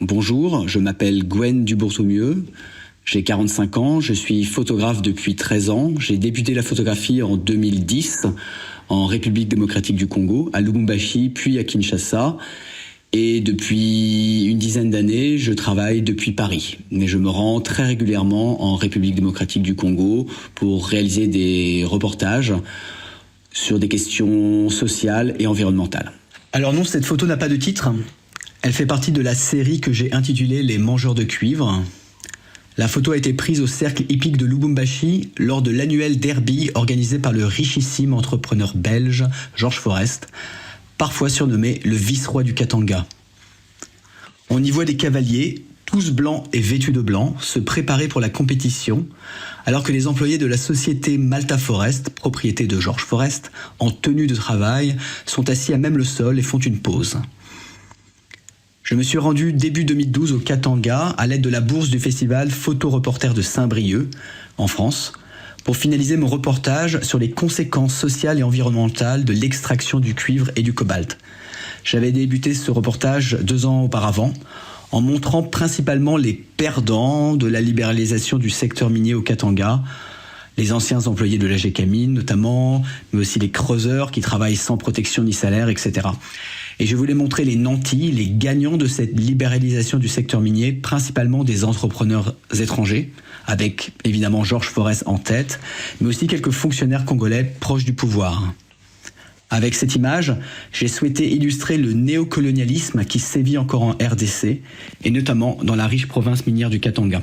Bonjour, je m'appelle Gwen Dubourg-Mieux, j'ai 45 ans, je suis photographe depuis 13 ans. J'ai débuté la photographie en 2010 en République démocratique du Congo, à Lubumbashi, puis à Kinshasa. Et depuis une dizaine d'années, je travaille depuis Paris. Mais je me rends très régulièrement en République démocratique du Congo pour réaliser des reportages sur des questions sociales et environnementales. Alors non, cette photo n'a pas de titre. Elle fait partie de la série que j'ai intitulée Les Mangeurs de Cuivre. La photo a été prise au cercle hippique de Lubumbashi lors de l'annuel derby organisé par le richissime entrepreneur belge Georges Forest, parfois surnommé le vice-roi du Katanga. On y voit des cavaliers, tous blancs et vêtus de blanc, se préparer pour la compétition, alors que les employés de la société Malta Forest, propriété de Georges Forest, en tenue de travail, sont assis à même le sol et font une pause. Je me suis rendu début 2012 au Katanga à l'aide de la bourse du festival Photo-Reporter de Saint-Brieuc, en France, pour finaliser mon reportage sur les conséquences sociales et environnementales de l'extraction du cuivre et du cobalt. J'avais débuté ce reportage 2 ans auparavant, en montrant principalement les perdants de la libéralisation du secteur minier au Katanga, les anciens employés de la Gécamine notamment, mais aussi les creuseurs qui travaillent sans protection ni salaire, etc. Et je voulais montrer les nantis, les gagnants de cette libéralisation du secteur minier, principalement des entrepreneurs étrangers, avec évidemment Georges Forest en tête, mais aussi quelques fonctionnaires congolais proches du pouvoir. Avec cette image, j'ai souhaité illustrer le néocolonialisme qui sévit encore en RDC, et notamment dans la riche province minière du Katanga.